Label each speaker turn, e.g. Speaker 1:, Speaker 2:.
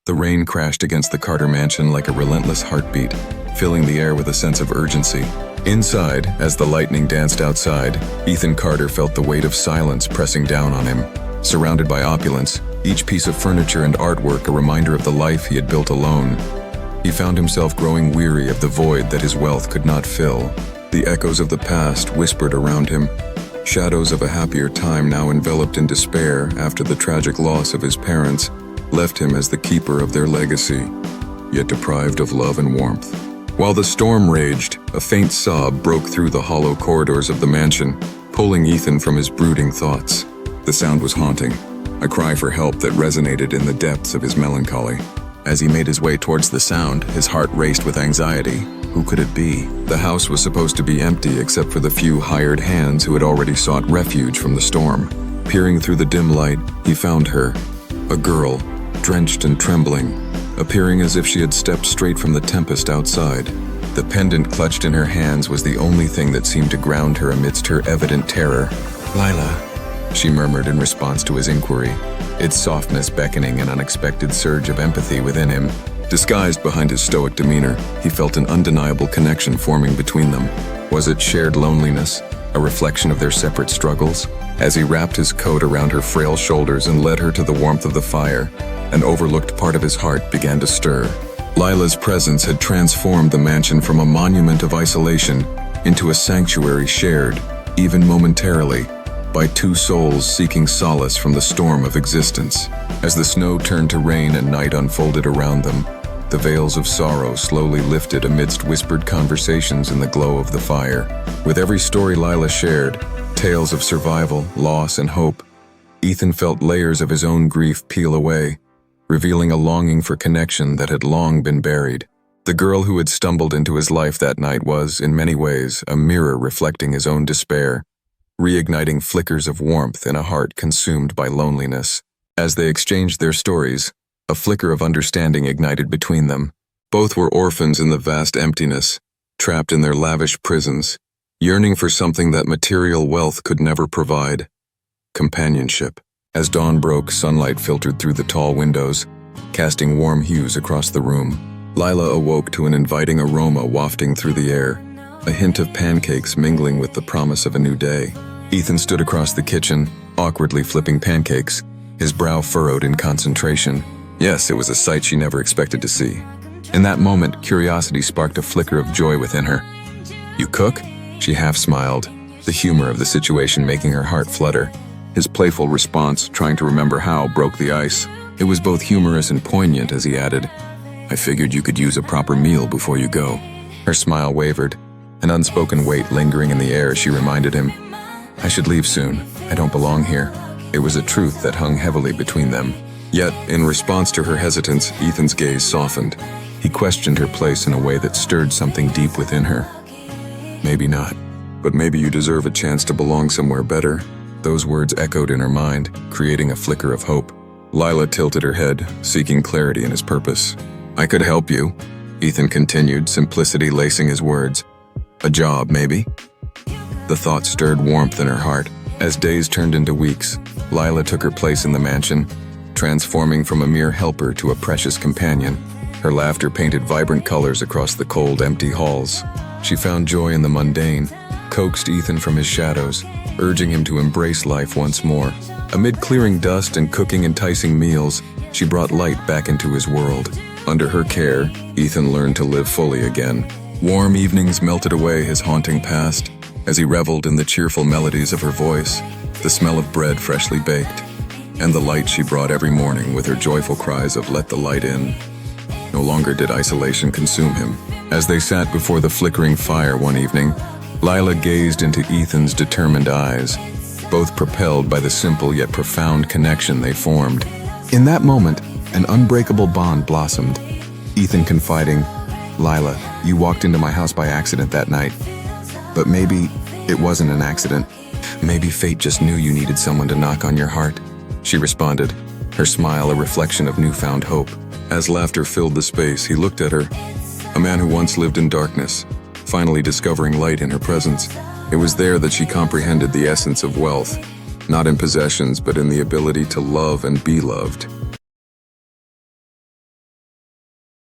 Speaker 1: The rain crashed against the Carter mansion like a relentless heartbeat, filling the air with a sense of urgency. Inside, as the lightning danced outside, Ethan Carter felt the weight of silence pressing down on him. Surrounded by opulence, each piece of furniture and artwork a reminder of the life he had built alone, he found himself growing weary of the void that his wealth could not fill. The echoes of the past whispered around him, shadows of a happier time now enveloped in despair after the tragic loss of his parents left him as the keeper of their legacy, yet deprived of love and warmth. While the storm raged, a faint sob broke through the hollow corridors of the mansion, pulling Ethan from his brooding thoughts. The sound was haunting, a cry for help that resonated in the depths of his melancholy. As he made his way towards the sound, his heart raced with anxiety. Who could it be? The house was supposed to be empty except for the few hired hands who had already sought refuge from the storm. Peering through the dim light, he found her, a girl, drenched and trembling, appearing as if she had stepped straight from the tempest outside. The pendant clutched in her hands was the only thing that seemed to ground her amidst her evident terror. "Lila," she murmured in response to his inquiry, its softness beckoning an unexpected surge of empathy within him. Disguised behind his stoic demeanor, he felt an undeniable connection forming between them. Was it shared loneliness, a reflection of their separate struggles? As he wrapped his coat around her frail shoulders and led her to the warmth of the fire, an overlooked part of his heart began to stir. Lila's presence had transformed the mansion from a monument of isolation into a sanctuary shared, even momentarily, by two souls seeking solace from the storm of existence. As the snow turned to rain and night unfolded around them, the veils of sorrow slowly lifted amidst whispered conversations in the glow of the fire. With every story Lila shared, tales of survival, loss, and hope, Ethan felt layers of his own grief peel away, revealing a longing for connection that had long been buried. The girl who had stumbled into his life that night was, in many ways, a mirror reflecting his own despair, reigniting flickers of warmth in a heart consumed by loneliness. As they exchanged their stories, a flicker of understanding ignited between them. Both were orphans in the vast emptiness, trapped in their lavish prisons, yearning for something that material wealth could never provide: companionship. As dawn broke, sunlight filtered through the tall windows, casting warm hues across the room. Lila awoke to an inviting aroma wafting through the air, a hint of pancakes mingling with the promise of a new day. Ethan stood across the kitchen, awkwardly flipping pancakes, his brow furrowed in concentration. Yes, it was a sight she never expected to see. In that moment, curiosity sparked a flicker of joy within her. "You cook?" She half smiled, the humor of the situation making her heart flutter. His playful response, trying to remember how, broke the ice. It was both humorous and poignant as he added, "I figured you could use a proper meal before you go." Her smile wavered, an unspoken weight lingering in the air as she reminded him, "I should leave soon. I don't belong here." It was a truth that hung heavily between them. Yet, in response to her hesitance, Ethan's gaze softened. He questioned her place in a way that stirred something deep within her. "Maybe not, but maybe you deserve a chance to belong somewhere better." Those words echoed in her mind, creating a flicker of hope. Lila tilted her head, seeking clarity in his purpose. "I could help you," Ethan continued, simplicity lacing his words. "A job, maybe?" The thought stirred warmth in her heart. As days turned into weeks, Lila took her place in the mansion, transforming from a mere helper to a precious companion. Her laughter painted vibrant colors across the cold, empty halls. She found joy in the mundane, coaxed Ethan from his shadows, urging him to embrace life once more. Amid clearing dust and cooking enticing meals, she brought light back into his world. Under her care, Ethan learned to live fully again. Warm evenings melted away his haunting past, as he reveled in the cheerful melodies of her voice, the smell of bread freshly baked, and the light she brought every morning with her joyful cries of "Let the light in." No longer did isolation consume him. As they sat before the flickering fire one evening, Lila gazed into Ethan's determined eyes, both propelled by the simple yet profound connection they formed. In that moment, an unbreakable bond blossomed. Ethan confiding, "Lila, you walked into my house by accident that night. But maybe it wasn't an accident. Maybe fate just knew you needed someone to knock on your heart." She responded, her smile a reflection of newfound hope. As laughter filled the space, he looked at her, a man who once lived in darkness, finally discovering light in her presence. It was there that she comprehended the essence of wealth, not in possessions but in the ability to love and be loved.